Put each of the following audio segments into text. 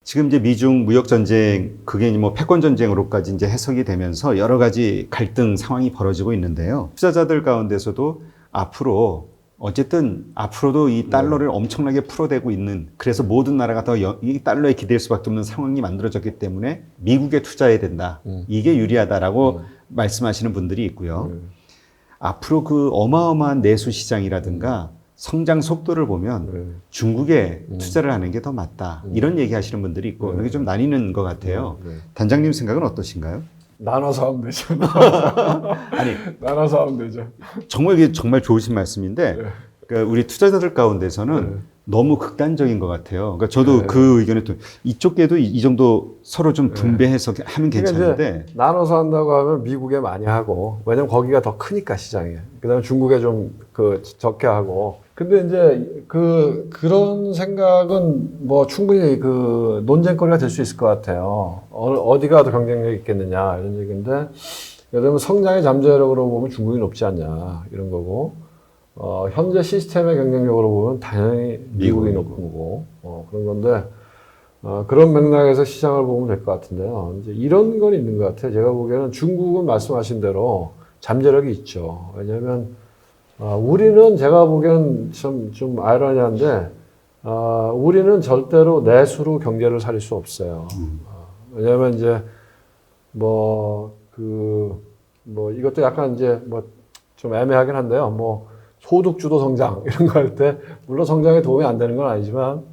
지금 이제 미중 무역 전쟁, 그게 뭐 패권 전쟁으로까지 이제 해석이 되면서 여러 가지 갈등 상황이 벌어지고 있는데요. 투자자들 가운데서도 앞으로 어쨌든 앞으로도 이 달러를 엄청나게 풀어대고 있는, 그래서 모든 나라가 더 이 달러에 기댈 수밖에 없는 상황이 만들어졌기 때문에 미국에 투자해야 된다. 이게 유리하다라고 말씀하시는 분들이 있고요. 앞으로 그 어마어마한 내수 시장이라든가 성장 속도를 보면 중국에 투자를 하는 게 더 맞다. 이런 얘기 하시는 분들이 있고, 여기 좀 나뉘는 것 같아요. 단장님 생각은 어떠신가요? 나눠서 하면 되죠. 아니, 나눠서 하면 되죠. 정말 이게 정말 좋으신 말씀인데, 그러니까 우리 투자자들 가운데서는 너무 극단적인 것 같아요. 그러니까 저도 그 의견에 또 이쪽에도 이 정도 서로 좀 분배해서 하면 괜찮은데. 그러니까 이제 나눠서 한다고 하면 미국에 많이 하고, 왜냐면 거기가 더 크니까 시장이. 그다음에 중국에 좀 적게 하고. 근데 이제 그런 생각은 뭐 충분히 그 논쟁거리가 될 수 있을 것 같아요. 어디가 더 경쟁력 있겠느냐 이런 얘기인데, 예를 들면 성장의 잠재력으로 보면 중국이 높지 않냐 이런 거고, 현재 시스템의 경쟁력으로 보면 당연히 미국이 높은 거고, 그런 건데, 그런 맥락에서 시장을 보면 될 것 같은데요. 이제 이런 건 있는 것 같아요. 제가 보기에는 중국은 말씀하신 대로 잠재력이 있죠. 왜냐하면 우리는 제가 보기에는 좀 아이러니한데, 우리는 절대로 내수로 경제를 살릴 수 없어요. 왜냐하면 이제 이것도 약간 이제 좀 애매하긴 한데요. 소득주도 성장 이런 거 할 때 물론 성장에 도움이 안 되는 건 아니지만,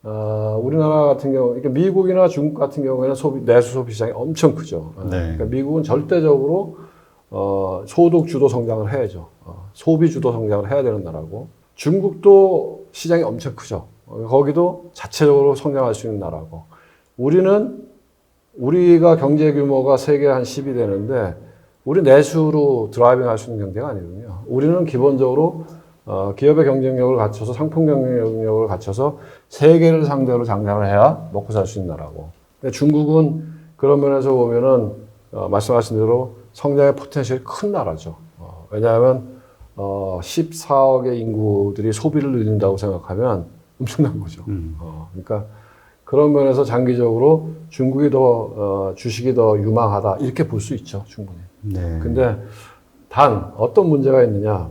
우리나라 같은 경우, 그러니까 미국이나 중국 같은 경우에는 내수 소비 시장이 엄청 크죠. 네. 그러니까 미국은 절대적으로 소득 주도 성장을 해야죠. 소비 주도 성장을 해야 되는 나라고, 중국도 시장이 엄청 크죠. 거기도 자체적으로 성장할 수 있는 나라고, 우리가 경제 규모가 세계 한 10이 되는데 우리 내수로 드라이빙 할 수 있는 경제가 아니거든요. 우리는 기본적으로 기업의 경쟁력을 갖춰서, 상품 경쟁력을 갖춰서 세계를 상대로 장사를 해야 먹고 살 수 있는 나라고. 근데 중국은 그런 면에서 보면은 말씀하신 대로 성장의 포텐셜이 큰 나라죠. 왜냐하면 14억의 인구들이 소비를 늘린다고 생각하면 엄청난 거죠. 그러니까 그런 면에서 장기적으로 중국이 더 주식이 더 유망하다 이렇게 볼 수 있죠, 충분히. 네. 근데 단 어떤 문제가 있느냐?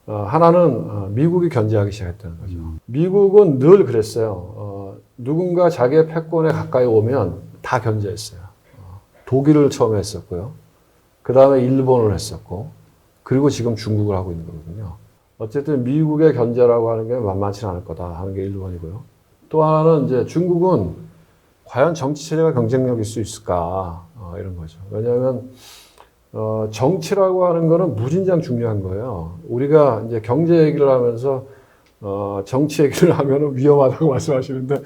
하나는 미국이 견제하기 시작했다는 거죠. 미국은 늘 그랬어요. 누군가 자기의 패권에 가까이 오면 다 견제했어요. 독일을 처음에 했었고요. 그 다음에 일본을 했었고, 그리고 지금 중국을 하고 있는 거거든요. 어쨌든 미국의 견제라고 하는 게 만만치 않을 거다 하는 게 일본이고요. 또 하나는 이제 중국은 과연 정치 체제가 경쟁력일 수 있을까, 이런 거죠. 왜냐하면 정치라고 하는 거는 무진장 중요한 거예요. 우리가 이제 경제 얘기를 하면서 정치 얘기를 하면은 위험하다고 말씀하시는데,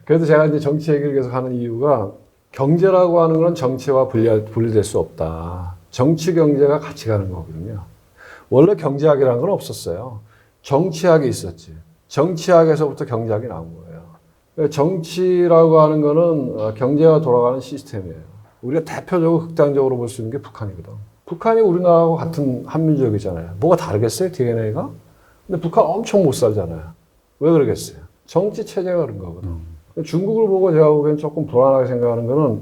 그래도 제가 이제 정치 얘기를 계속 하는 이유가, 경제라고 하는 건 정치와 분리될 수 없다. 정치 경제가 같이 가는 거거든요. 원래 경제학이라는 건 없었어요. 정치학이 있었지. 정치학에서부터 경제학이 나온 거예요. 정치라고 하는 거는 경제가 돌아가는 시스템이에요. 우리가 대표적으로 극단적으로 볼 수 있는 게 북한이거든. 북한이 우리나라하고 같은 한민족이잖아요. 뭐가 다르겠어요, DNA가? 근데 북한 엄청 못 살잖아요. 왜 그러겠어요? 정치 체제가 그런 거거든. 중국을 보고 제가 보기엔 조금 불안하게 생각하는 거는,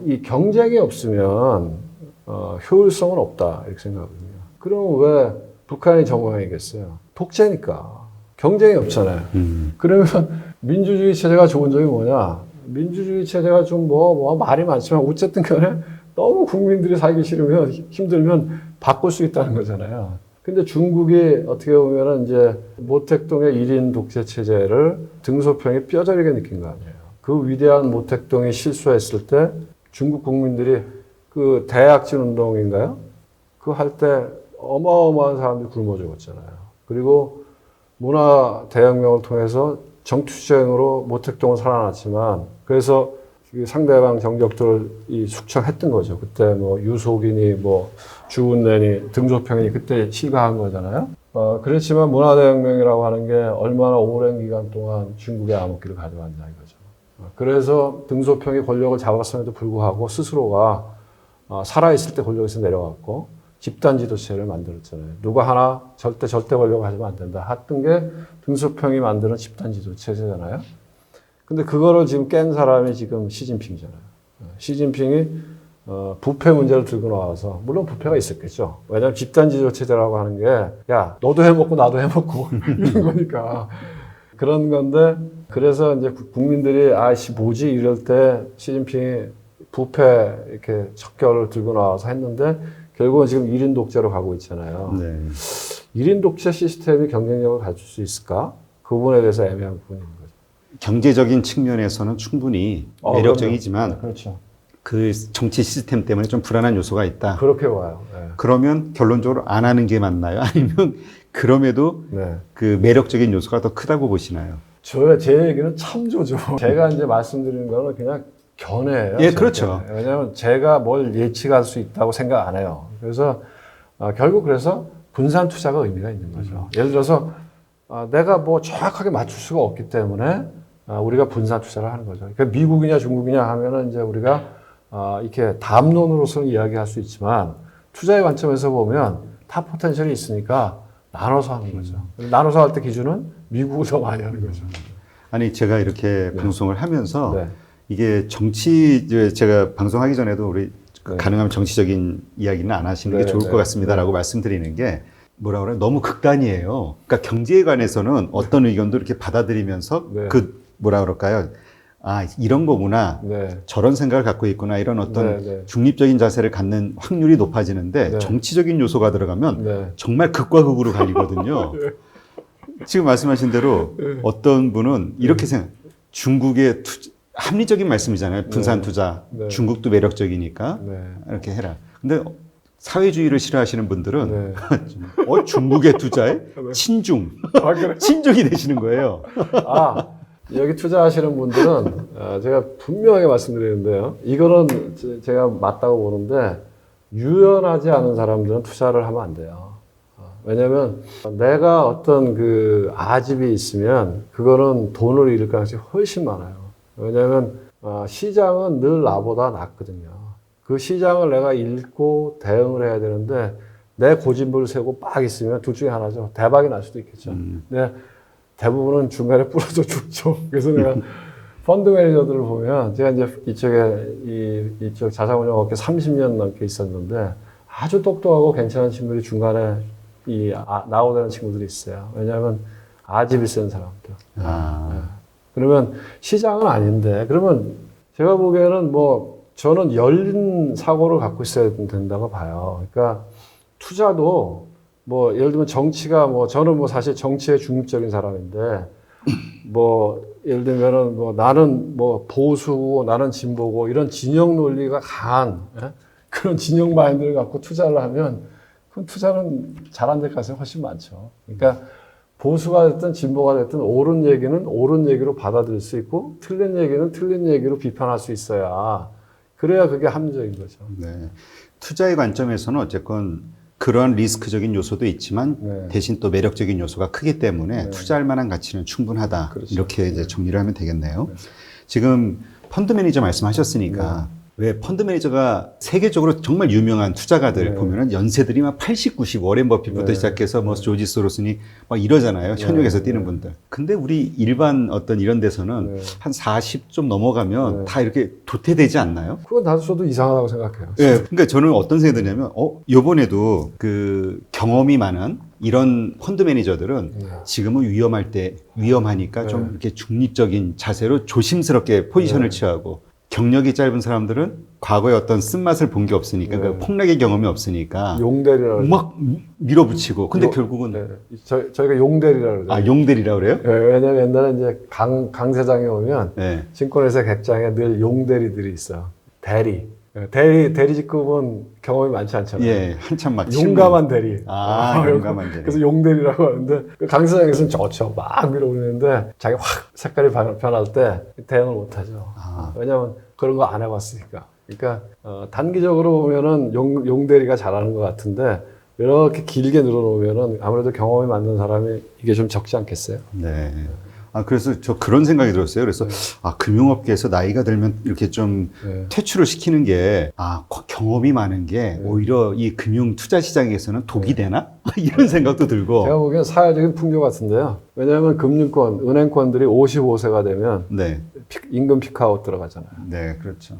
이 경쟁이 없으면 효율성은 없다 이렇게 생각하거든요. 그럼 왜 북한이 정상이겠어요? 독재니까. 경쟁이 없잖아요. 그러면 민주주의 체제가 좋은 점이 뭐냐? 민주주의 체제가 좀 말이 많지만 어쨌든 간에 너무 국민들이 살기 싫으면, 힘들면 바꿀 수 있다는 거잖아요. 근데 중국이 어떻게 보면은 이제 모택동의 1인 독재 체제를 등소평이 뼈저리게 느낀 거 아니에요. 그 위대한 모택동이 실수했을 때 중국 국민들이 그 대약진 운동인가요? 그거 할 때 어마어마한 사람들이 굶어 죽었잖아요. 그리고 문화 대혁명을 통해서 정투쟁으로 모택동은 살아났지만, 그래서 상대방 정적들을 숙청했던 거죠. 그때 유속인이 주운내니 등소평이 그때 실가한 거잖아요. 그렇지만 문화대혁명이라고 하는 게 얼마나 오랜 기간 동안 중국의 암흑기를 가져갔냐 이거죠. 그래서 등소평이 권력을 잡았음에도 불구하고 스스로가 살아있을 때 권력에서 내려갔고 집단 지도체를 만들었잖아요. 누가 하나 절대 권력을 가지면 안 된다 했던 게 등소평이 만드는 집단 지도체제잖아요. 근데 그거를 지금 깬 사람이 지금 시진핑이잖아요. 시진핑이 부패 문제를 들고 나와서, 물론 부패가 있었겠죠. 왜냐하면 집단지도 체제라고 하는 게, 야, 너도 해먹고 나도 해먹고 이런 거니까. 그런 건데, 그래서 이제 국민들이, 아이씨, 뭐지? 이럴 때 시진핑이 부패 이렇게 척결을 들고 나와서 했는데, 결국은 지금 1인 독재로 가고 있잖아요. 네. 1인 독재 시스템이 경쟁력을 갖출 수 있을까? 그 부분에 대해서 애매한 부분인 거죠. 경제적인 측면에서는 충분히 매력적이지만 그렇죠. 그 정치 시스템 때문에 좀 불안한 요소가 있다. 그렇게 와요. 네. 그러면 결론적으로 안 하는 게 맞나요? 아니면 그럼에도 네. 그 매력적인 요소가 더 크다고 보시나요? 제 얘기는 참조죠. 제가 이제 말씀드리는 거는 그냥 견해예요. 예, 그렇죠. 왜냐하면 제가 뭘 예측할 수 있다고 생각 안 해요. 그래서 결국 그래서 분산 투자가 의미가 있는 거죠. 예를 들어서 내가 뭐 정확하게 맞출 수가 없기 때문에 우리가 분산 투자를 하는 거죠. 그러니까 미국이냐 중국이냐 하면은 이제 우리가 이렇게 담론으로서는 이야기할 수 있지만 투자의 관점에서 보면 다 포텐셜이 있으니까 나눠서 하는 거죠. 나눠서 할 때 기준은 미국을 더 많이 하는 거죠. 아니 제가 이렇게 방송을 하면서 네. 이게 정치 제가 방송하기 전에도 우리 네. 가능하면 정치적인 이야기는 안 하시는 게 네, 좋을 네, 것 같습니다라고 말씀드리는 게 뭐라 그래 너무 극단이에요. 그러니까 경제에 관해서는 어떤 의견도 이렇게 받아들이면서 네. 그 뭐라 그럴까요? 아 이런 거구나. 네. 저런 생각을 갖고 있구나 이런 어떤 네, 네. 중립적인 자세를 갖는 확률이 높아지는데 네. 정치적인 요소가 들어가면 네. 정말 극과 극으로 갈리거든요. 지금 말씀하신 대로 어떤 분은 이렇게 생각, 중국의 합리적인 말씀이잖아요. 분산 투자. 네. 중국도 매력적이니까 네. 이렇게 해라. 근데 사회주의를 싫어하시는 분들은 네. 중국에 투자해? 친중. 그래? 친중이 되시는 거예요. 여기 투자하시는 분들은 제가 분명하게 말씀드리는데요. 이거는 제가 맞다고 보는데 유연하지 않은 사람들은 투자를 하면 안 돼요. 왜냐하면 내가 어떤 그 아집이 있으면 그거는 돈을 잃을 가능성이 훨씬 많아요. 왜냐하면 시장은 늘 나보다 낫거든요. 그 시장을 내가 읽고 대응을 해야 되는데 내 고집을 세고 빡 있으면 둘 중에 하나죠. 대박이 날 수도 있겠죠. 근데 대부분은 중간에 부러져 죽죠. 그래서 내가 펀드 매니저들을 보면 제가 이제 이쪽 자산운용 업계 30년 넘게 있었는데 아주 똑똑하고 괜찮은 친구들이 중간에 나오는 친구들이 있어요. 왜냐하면 아집이 센 사람들. 그러면 시장은 아닌데 그러면 제가 보기에는 뭐 저는 열린 사고를 갖고 있어야 된다고 봐요. 그러니까 투자도 뭐 예를 들면 정치가 뭐 저는 뭐 사실 정치에 중립적인 사람인데 뭐 예를 들면은 뭐 나는 뭐 보수고 나는 진보고 이런 진영 논리가 강한 그런 진영 마인드를 갖고 투자를 하면 그럼 투자는 잘 안 될 가능성이 훨씬 많죠. 그러니까 보수가 됐든 진보가 됐든 옳은 얘기는 옳은 얘기로 받아들일 수 있고 틀린 얘기는 틀린 얘기로 비판할 수 있어야 그래야 그게 합리적인 거죠. 네. 투자의 관점에서는 어쨌건 그러한 리스크적인 요소도 있지만 네. 대신 또 매력적인 요소가 크기 때문에 네. 투자할 만한 가치는 충분하다. 그렇죠. 이렇게 이제 정리를 하면 되겠네요. 지금 펀드 매니저 말씀하셨으니까 왜 펀드 매니저가 세계적으로 정말 유명한 투자가들 보면은 연세들이 막 80, 90, 워렌 버핏부터 시작해서 뭐 조지 소로스니 막 이러잖아요. 현역에서 뛰는 분들. 근데 우리 일반 어떤 이런 데서는 한 40 좀 넘어가면 다 이렇게 도태되지 않나요? 그건 나도 저도 이상하다고 생각해요. 예. 그러니까 저는 어떤 생각이 드냐면, 요번에도 그 경험이 많은 이런 펀드 매니저들은 지금은 위험하니까 좀 이렇게 중립적인 자세로 조심스럽게 포지션을 취하고 경력이 짧은 사람들은 과거에 어떤 쓴맛을 본 게 없으니까, 그러니까 폭락의 경험이 없으니까 용대리라고 막 밀어붙이고. 근데 결국은 저희가 용대리라고 그러죠. 용대리라고 그래요? 왜냐면 옛날에 이제 강세장에 오면 네. 증권회사 객장에 늘 용대리들이 있어. 대리 직급은 경험이 많지 않잖아요. 예, 한참 막 용감한 대리. 용감한 대리. 그래서 용대리라고 하는데 그 강세장에서는 저쪽 막 밀어오르는데 자기 확 색깔이 변할 때 대응을 못하죠. 왜냐하면 그런 거 안 해봤으니까. 그러니까 단기적으로 보면은 용대리가 잘하는 것 같은데 이렇게 길게 늘어놓으면은 아무래도 경험이 많은 사람이 이게 좀 적지 않겠어요? 네. 그래서 저 그런 생각이 들었어요. 그래서 금융업계에서 나이가 들면 이렇게 좀 퇴출을 시키는 게 경험이 많은 게 오히려 이 금융 투자 시장에서는 독이 되나? 이런 생각도 들고. 제가 보기엔 사회적인 풍조 같은데요. 왜냐하면 금융권, 은행권들이 55세가 되면 임금 피크아웃 들어가잖아요. 네, 그렇죠.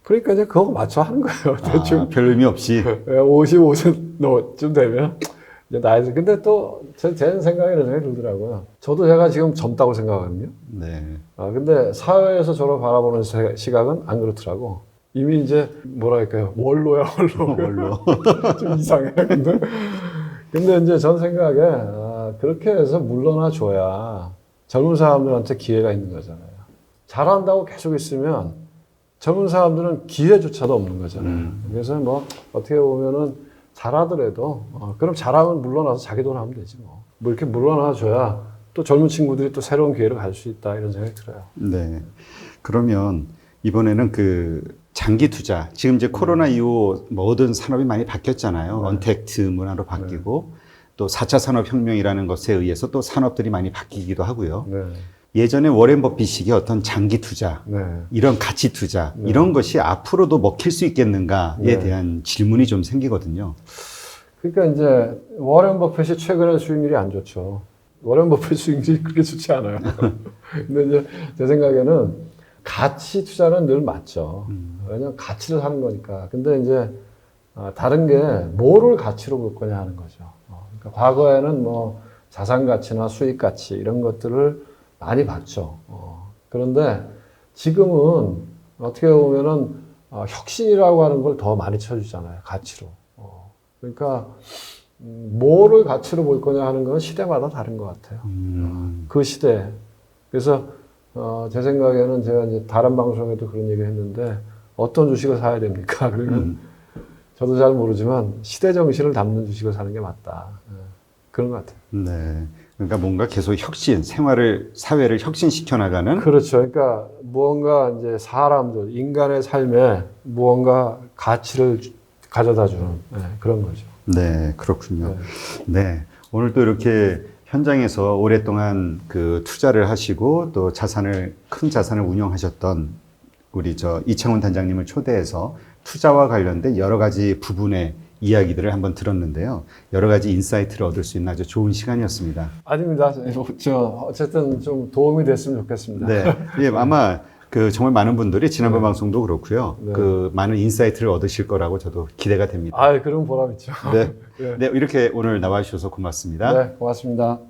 그러니까 이제 그거 맞춰 하는 거예요. 대충 별 의미 없이. 55쯤 되면 이제 나이 근데 또 제 생각에 이런 생각이 들더라고요. 저도 제가 지금 젊다고 생각하거든요. 네. 근데 사회에서 저를 바라보는 시각은 안 그렇더라고. 이미 이제 뭐랄까요, 원로야 원로. 원로. 좀 이상해. 근데 이제 전 생각에 그렇게 해서 물러나 줘야 젊은 사람들한테 기회가 있는 거잖아요. 잘한다고 계속 있으면 젊은 사람들은 기회조차도 없는 거잖아요. 그래서 뭐 어떻게 보면은 잘하더라도 그럼 잘하면 물러나서 자기 돈 하면 되지 뭐. 뭐 이렇게 물러나 줘야 또 젊은 친구들이 또 새로운 기회를 갈 수 있다 이런 생각이 들어요. 네. 그러면 이번에는 그 장기 투자, 지금 이제 코로나 이후 모든 산업이 많이 바뀌었잖아요. 네. 언택트 문화로 바뀌고 또 4차 산업혁명이라는 것에 의해서 또 산업들이 많이 바뀌기도 하고요. 네. 예전에 워렌 버핏식의 어떤 장기 투자, 네. 이런 가치 투자, 네. 이런 것이 앞으로도 먹힐 수 있겠는가에 네. 대한 질문이 좀 생기거든요. 그러니까 이제 워렌 버핏이 최근에 수익률이 안 좋죠. 워렌 버핏 수익률이 그렇게 좋지 않아요. 근데 이제 제 생각에는 가치 투자는 늘 맞죠. 왜냐면 가치를 사는 거니까. 근데 이제 다른 게 뭐를 가치로 볼 거냐 하는 거죠. 그러니까 과거에는 뭐 자산 가치나 수익 가치 이런 것들을 많이 봤죠. 그런데 지금은 어떻게 보면은 혁신이라고 하는 걸 더 많이 쳐주잖아요. 가치로. 그러니까 뭐를 가치로 볼 거냐 하는 건 시대마다 다른 것 같아요. 그 시대. 그래서 제 생각에는 제가 이제 다른 방송에도 그런 얘기를 했는데 어떤 주식을 사야 됩니까? 그러면 저도 잘 모르지만 시대 정신을 담는 주식을 사는 게 맞다. 그런 것 같아요. 네. 그러니까 뭔가 계속 혁신, 사회를 혁신시켜 나가는. 그렇죠. 그러니까 무언가 이제 사람들, 인간의 삶에 무언가 가치를 가져다 주는 그런 거죠. 네, 그렇군요. 네. 오늘 또 이렇게 현장에서 오랫동안 그 투자를 하시고 또 큰 자산을 운영하셨던 우리 이창훈 단장님을 초대해서 투자와 관련된 여러 가지 부분의 이야기들을 한번 들었는데요. 여러 가지 인사이트를 얻을 수 있는 아주 좋은 시간이었습니다. 아닙니다. 어쨌든 좀 도움이 됐으면 좋겠습니다. 네. 예, 아마 정말 많은 분들이 지난번 방송도 그렇고요. 네. 많은 인사이트를 얻으실 거라고 저도 기대가 됩니다. 그런 보람 있죠. 네. 네. 네, 이렇게 오늘 나와주셔서 고맙습니다. 네, 고맙습니다.